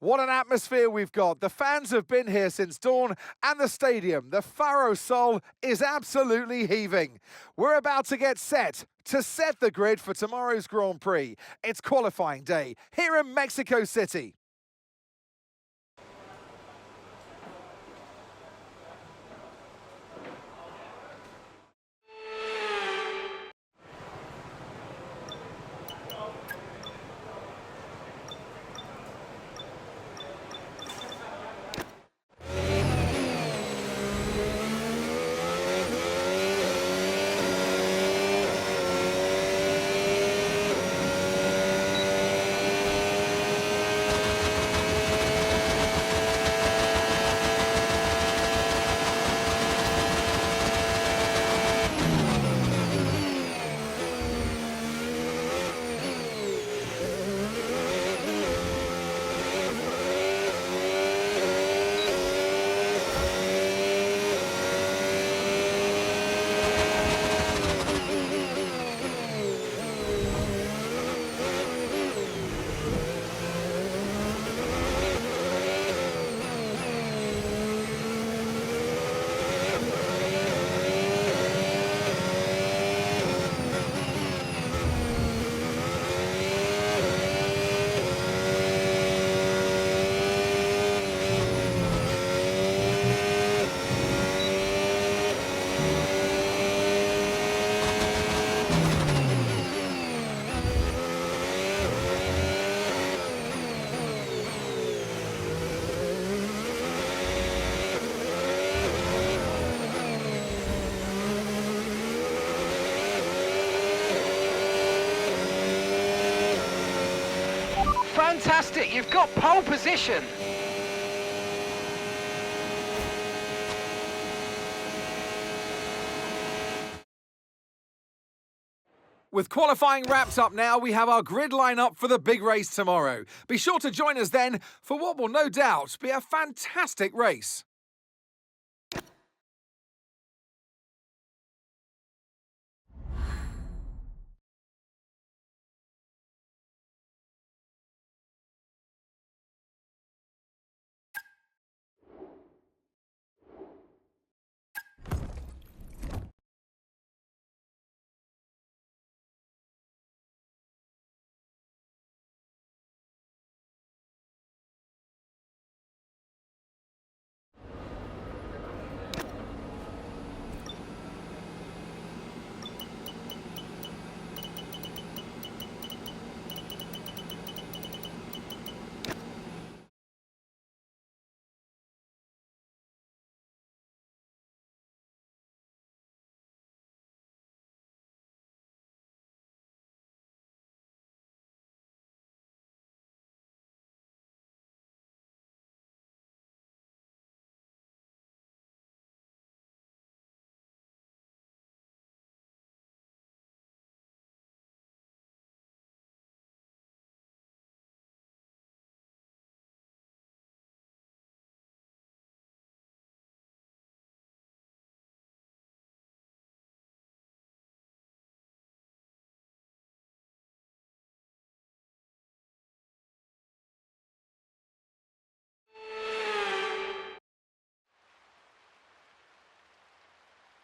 What an atmosphere we've got. The fans have been here since dawn, and the stadium, the Faro Sol, is absolutely heaving. We're about to get set to set the grid for tomorrow's Grand Prix. It's qualifying day here in Mexico City. Fantastic, you've got pole position. With qualifying wrapped up now, we have our grid lineup for the big race tomorrow. Be sure to join us then for what will no doubt be a fantastic race.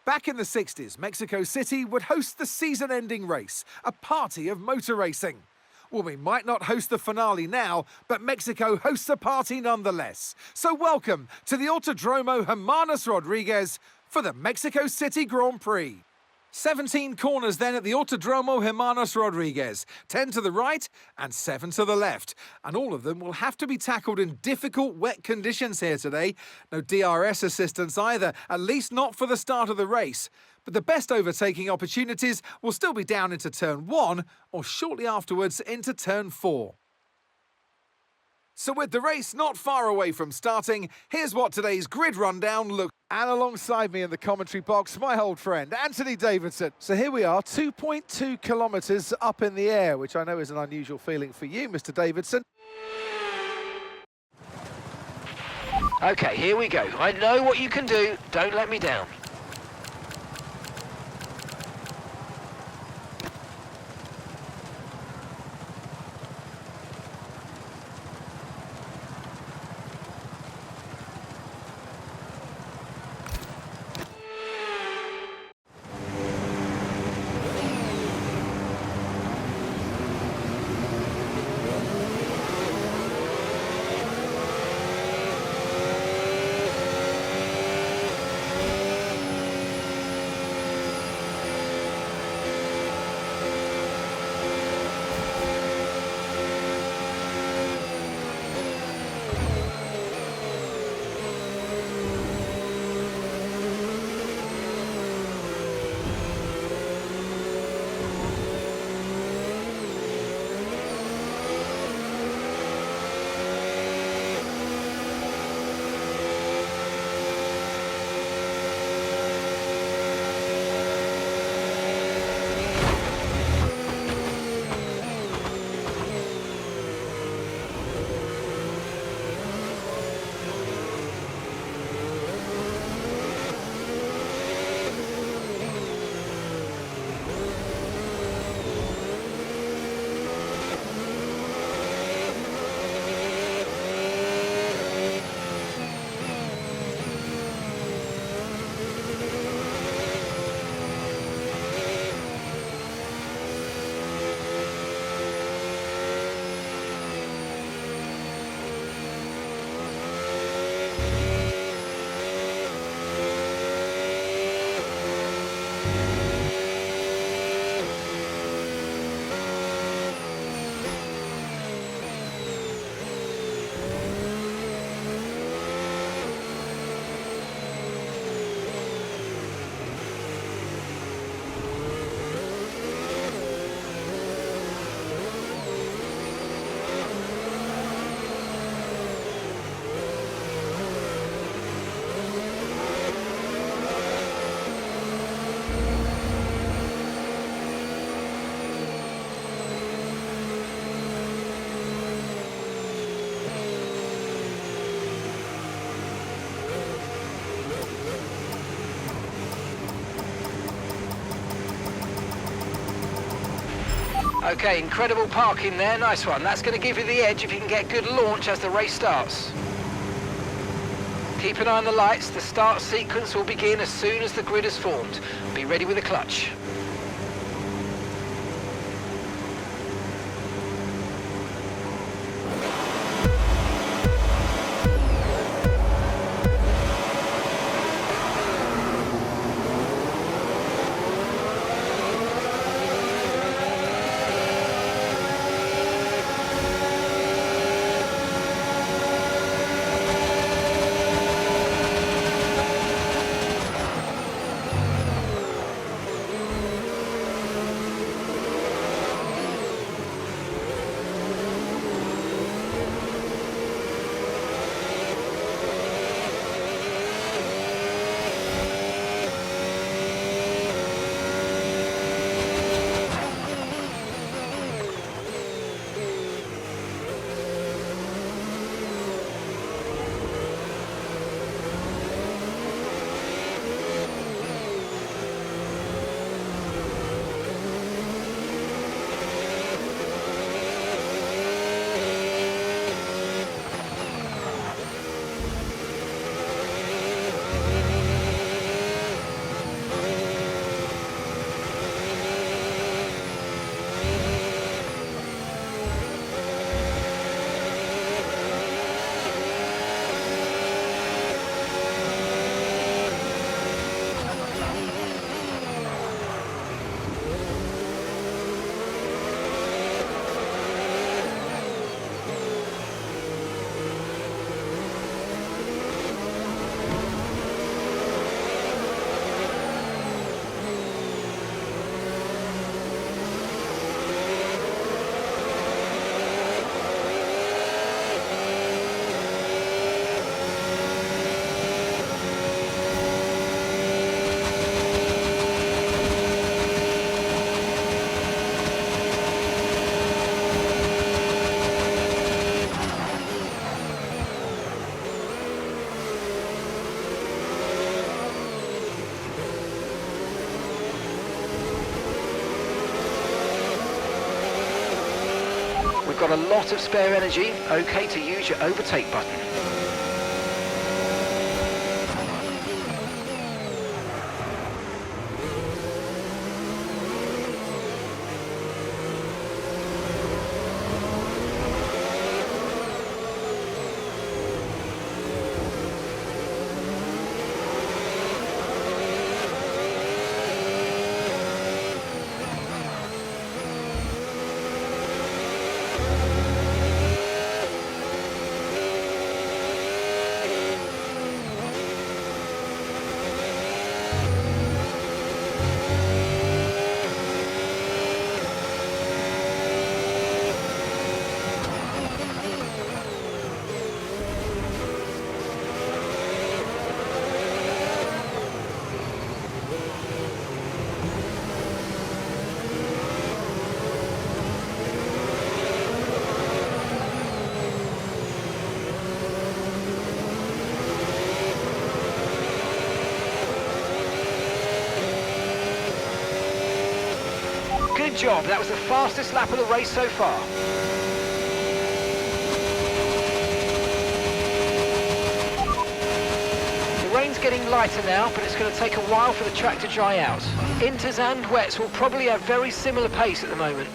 Back in the 60s, Mexico City would host the season-ending race, a party of motor racing. Well, we might not host the finale now, but Mexico hosts a party nonetheless. So welcome to the Autodromo Hermanos Rodriguez for the Mexico City Grand Prix. 17 corners then at the Autodromo Hermanos Rodriguez, 10 to the right and 7 to the left. And all of them will have to be tackled in difficult wet conditions here today. No DRS assistance either, at least not for the start of the race. But the best overtaking opportunities will still be down into turn 1 or shortly afterwards into turn 4. So with the race not far away from starting, here's what today's grid rundown looks. And alongside me in the commentary box, my old friend, Anthony Davidson. So here we are, 2.2 kilometres up in the air, which I know is an unusual feeling for you, Mr. Davidson. Okay, here we go. I know what you can do. Don't let me down. Okay, incredible parking there, nice one. That's going to give you the edge if you can get good launch as the race starts. Keep an eye on the lights, the start sequence will begin as soon as the grid is formed. Be ready with the clutch. We've got a lot of spare energy, okay to use your overtake button. job. That was the fastest lap of the race so far. The rain's getting lighter now, but it's going to take a while for the track to dry out. Inters and wets will probably have very similar pace at the moment.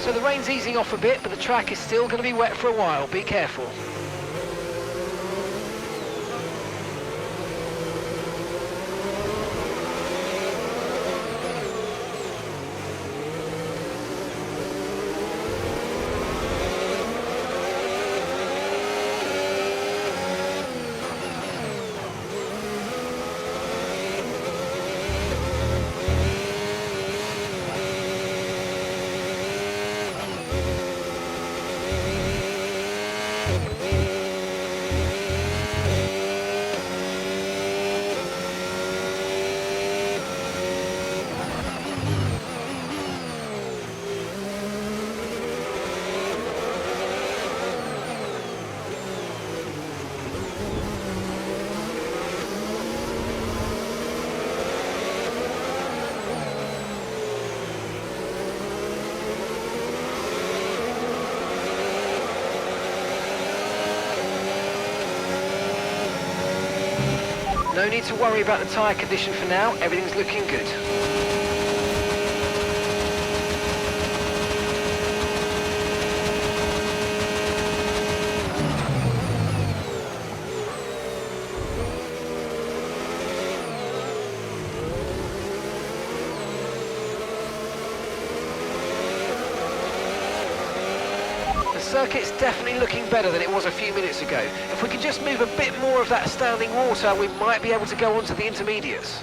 So the rain's easing off a bit, but the track is still going to be wet for a while. Be careful. No need to worry about the tyre condition for now, everything's looking good. The circuit's definitely looking better than it was a few minutes ago. If we could just move a bit more of that standing water, we might be able to go on to the intermediates.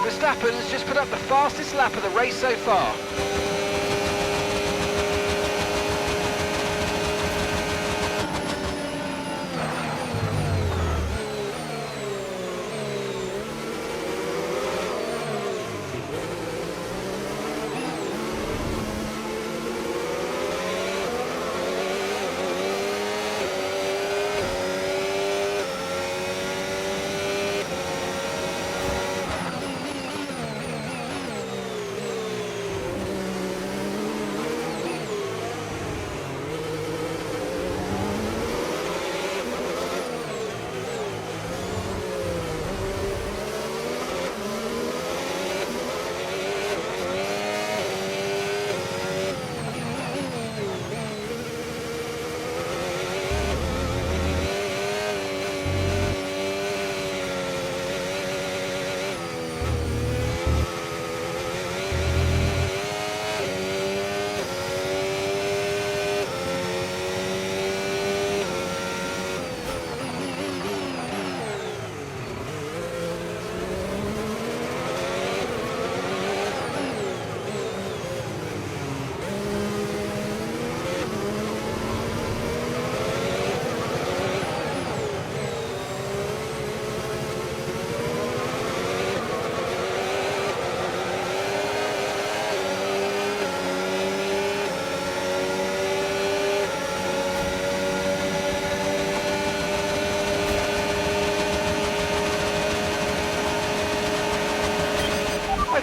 Verstappen has just put up the fastest lap of the race so far.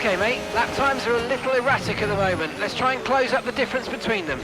Okay, mate, lap times are a little erratic at the moment. Let's try and close up the difference between them.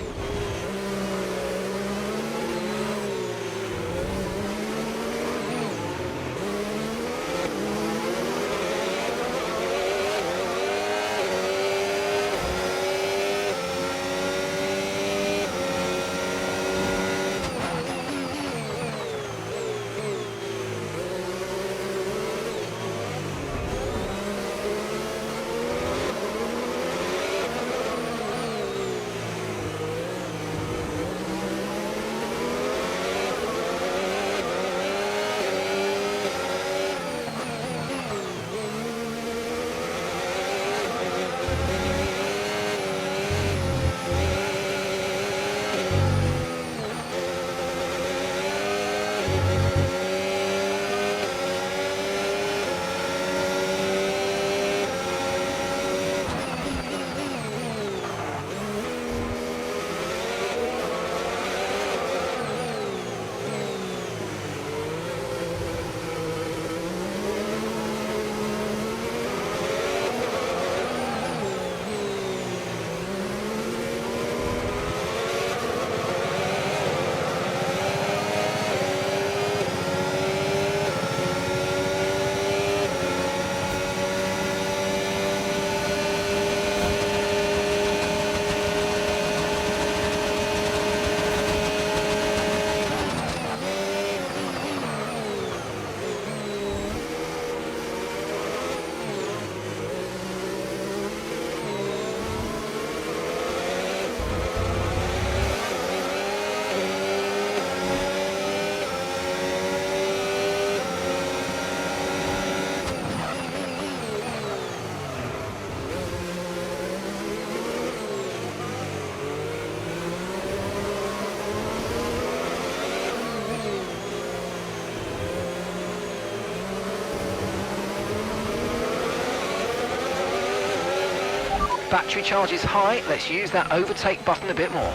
Battery charge is high, let's use that overtake button a bit more.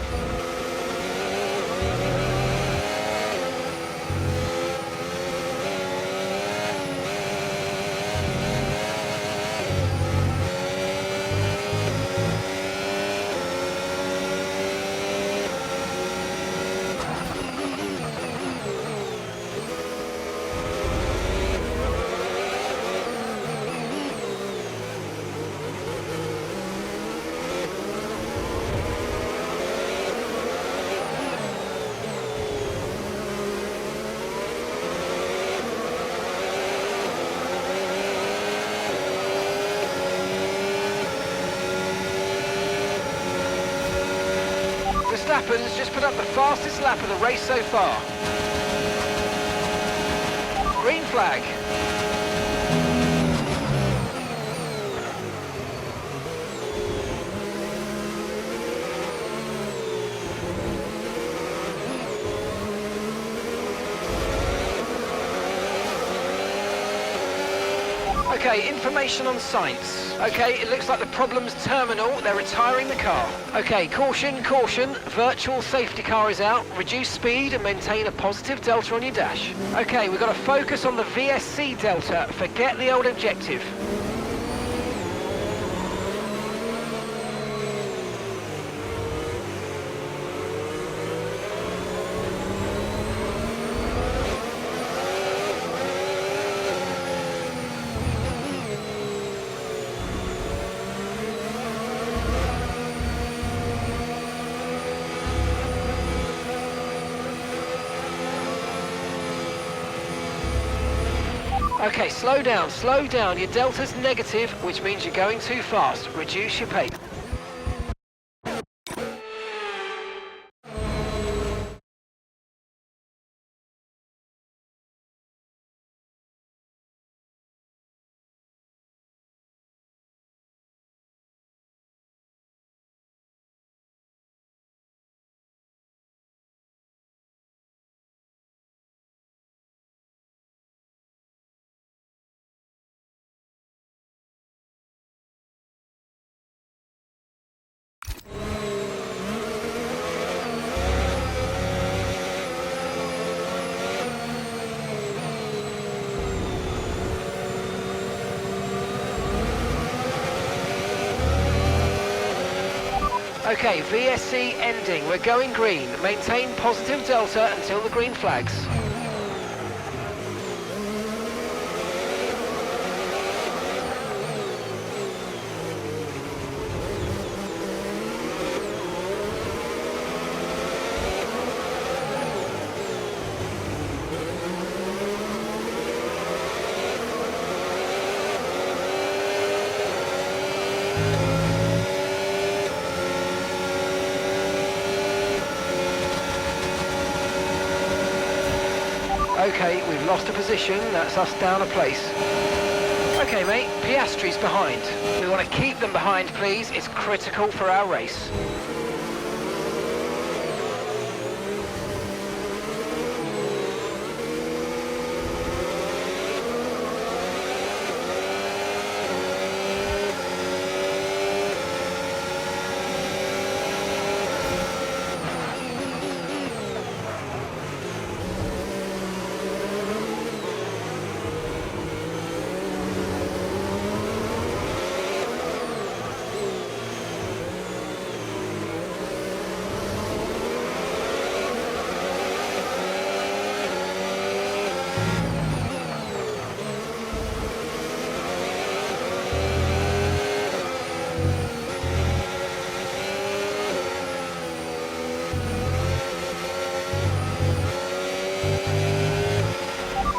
Verstappen's just put up the fastest lap of the race so far. Green flag. Okay, information on Sainz. Okay, it looks like the problem's terminal. They're retiring the car. Okay, caution, caution. Virtual safety car is out. Reduce speed and maintain a positive delta on your dash. Okay, we've got to focus on the VSC delta. Forget the old objective. Okay, slow down, slow down. Your delta's negative, which means you're going too fast. Reduce your pace. Okay, VSC ending. We're going green. Maintain positive delta until the green flags. Okay, we've lost a position, that's us down a place. Okay mate, Piastri's behind. We want to keep them behind please, it's critical for our race.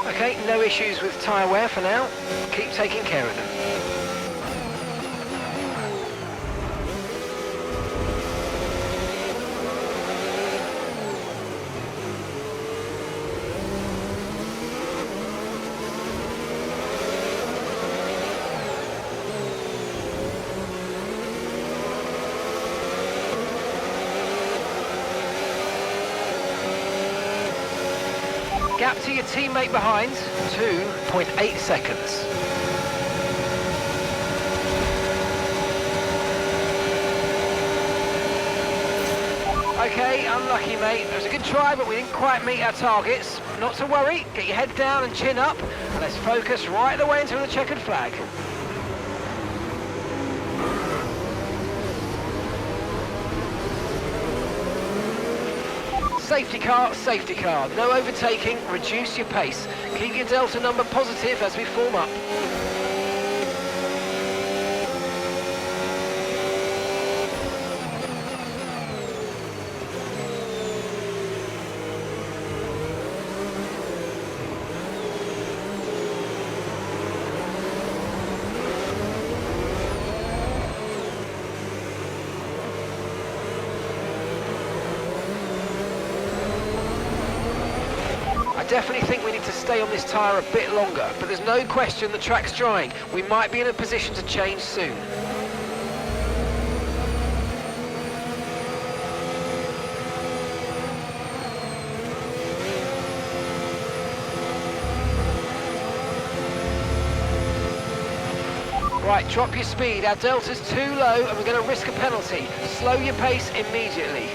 Okay, no issues with tyre wear for now. Keep taking care of them. Gap to your teammate behind, 2.8 seconds. Okay, unlucky mate. It was a good try, but we didn't quite meet our targets. Not to worry, get your head down and chin up, and let's focus right the way into the checkered flag. Safety car, no overtaking, reduce your pace. Keep your delta number positive as we form up. I definitely think we need to stay on this tyre a bit longer, but there's no question the track's drying. We might be in a position to change soon. Right, drop your speed. Our delta's too low and we're going to risk a penalty. Slow your pace immediately.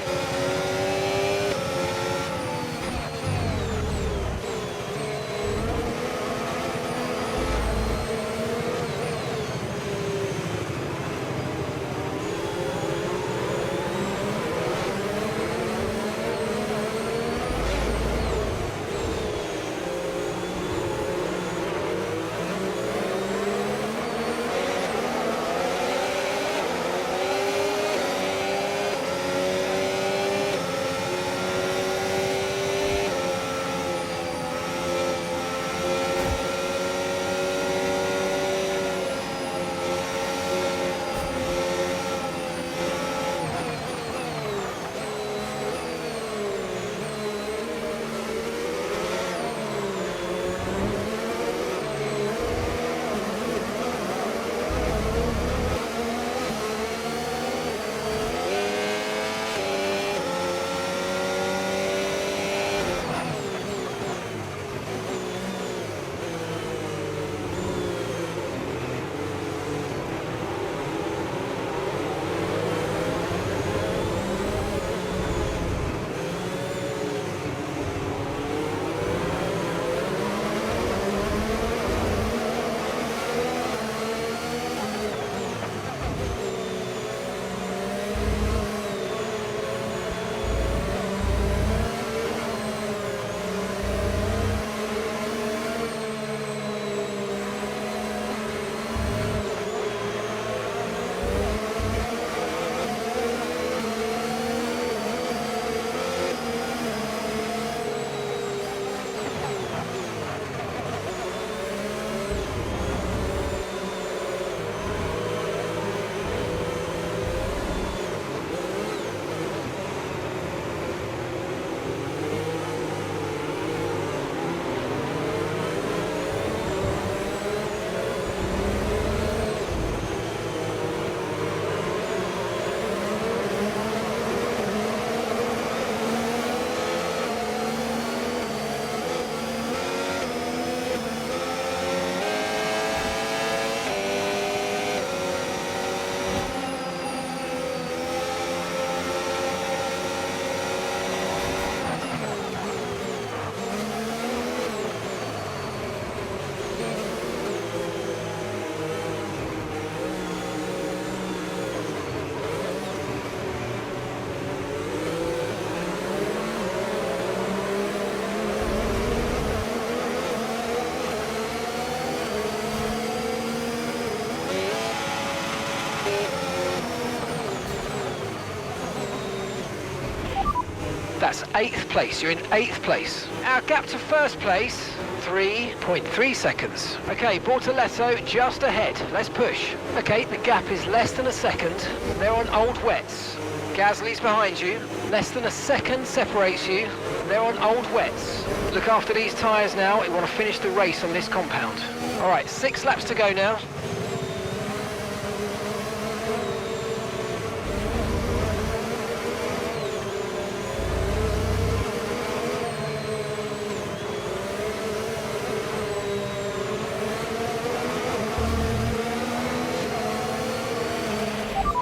That's 8th place. You're in 8th place. Our gap to first place, 3.3 seconds. Okay, Bortoletto just ahead. Let's push. Okay, the gap is less than a second. They're on old wets. Gasly's behind you. Less than a second separates you. They're on old wets. Look after these tyres now. We want to finish the race on this compound. All right, 6 laps to go now.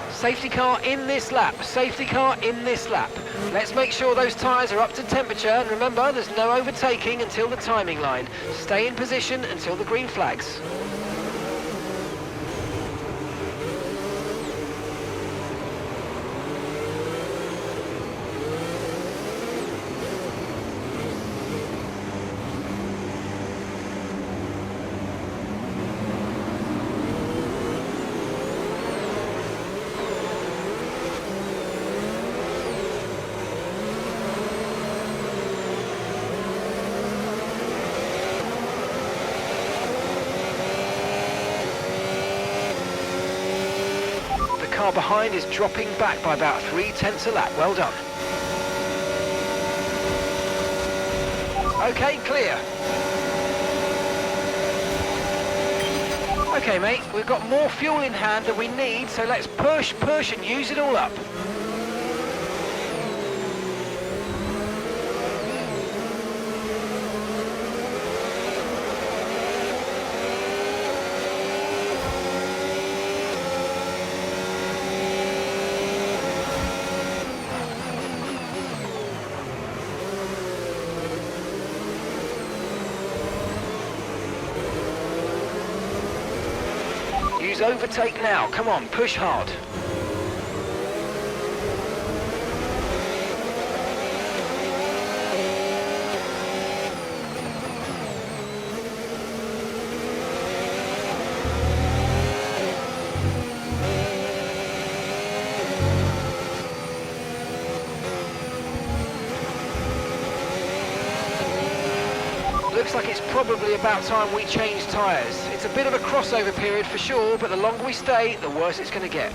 Safety car in this lap, safety car in this lap. Let's make sure those tyres are up to temperature, and remember, there's no overtaking until the timing line. Stay in position until the green flags. Car behind is dropping back by about 3/10 a lap. Well done. Okay, clear. Okay, mate, we've got more fuel in hand than we need, so let's push and use it all up. Use overtake now. Come on, push hard. Looks like it's probably about time we change tyres. It's a bit of a crossover period for sure, but the longer we stay, the worse it's going to get.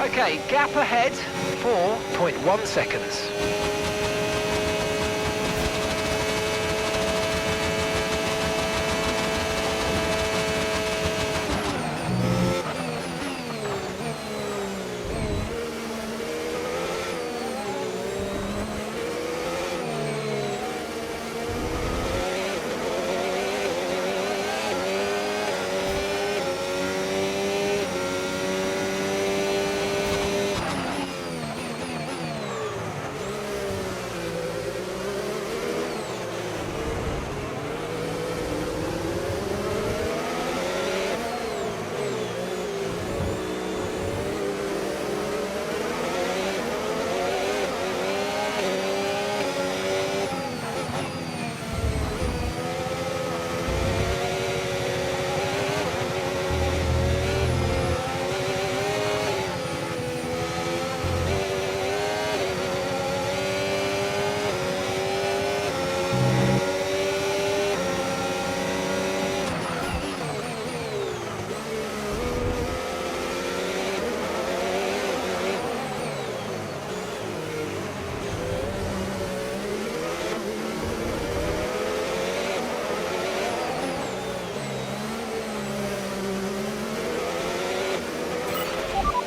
Okay, gap ahead, 4.1 seconds.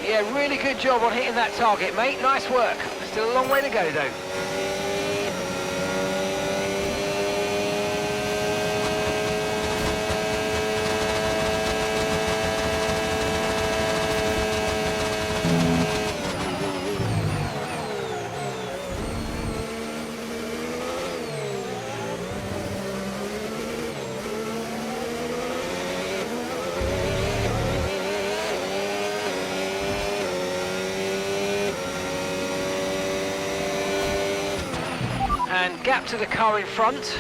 Yeah, really good job on hitting that target, mate. Nice work. Still a long way to go, though. and gap to the car in front.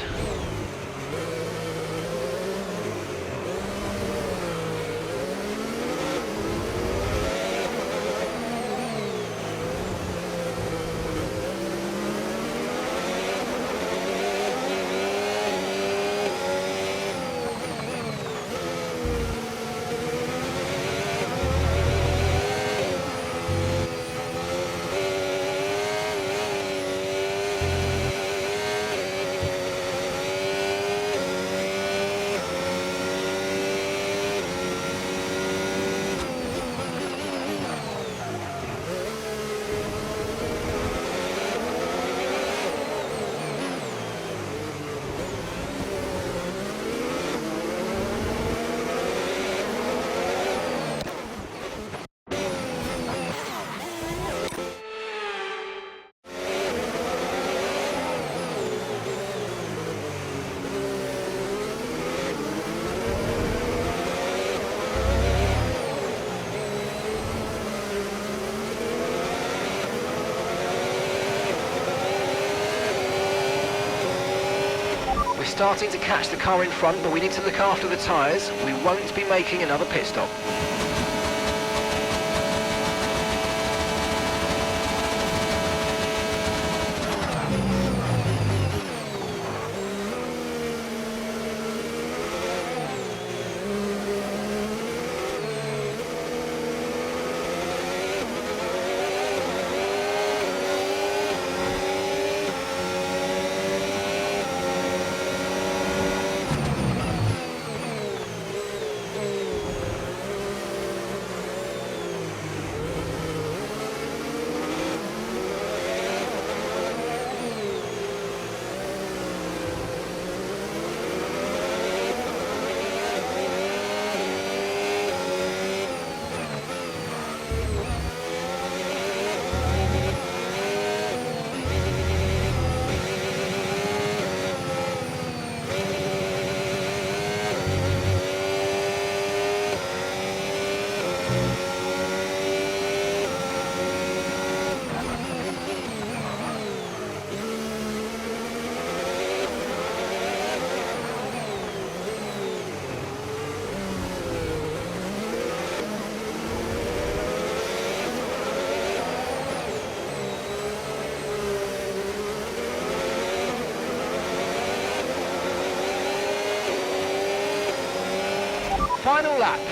We're starting to catch the car in front, but we need to look after the tyres. We won't be making another pit stop.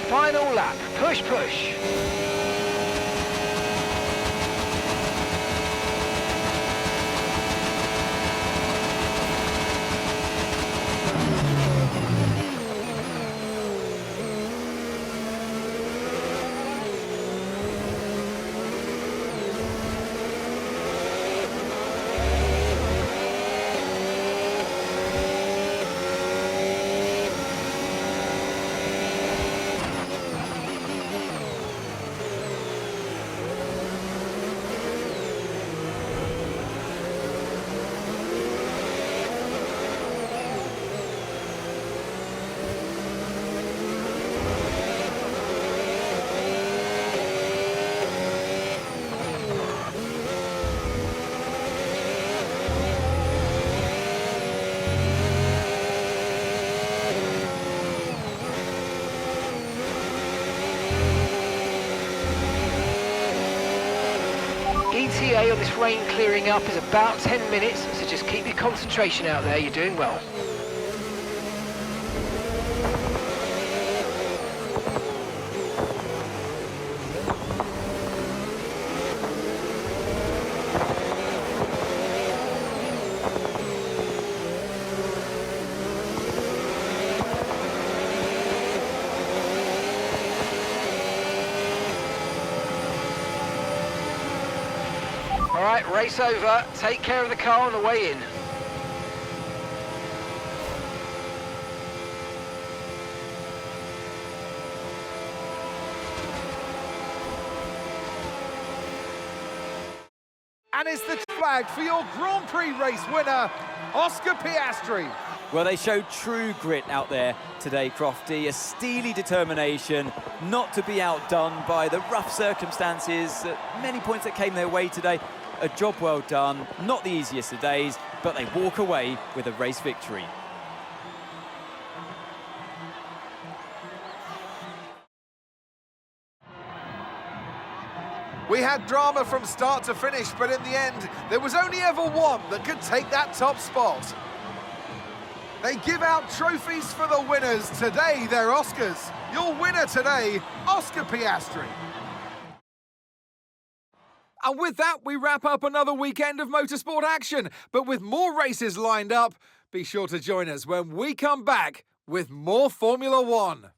Final lap, push, push. ETA on this rain clearing up is about 10 minutes, so just keep your concentration out there, you're doing well. All right, race over. Take care of the car on the way in. And it's the flag for your Grand Prix race winner, Oscar Piastri. Well, they showed true grit out there today, Crofty. A steely determination not to be outdone by the rough circumstances, many points that came their way today. a job well done. Not the easiest of days, but they walk away with a race victory. We had drama from start to finish, but in the end, there was only ever one that could take that top spot. They give out trophies for the winners. Today, they're Oscars. Your winner today, Oscar Piastri. And with that, we wrap up another weekend of motorsport action. But with more races lined up, be sure to join us when we come back with more Formula One.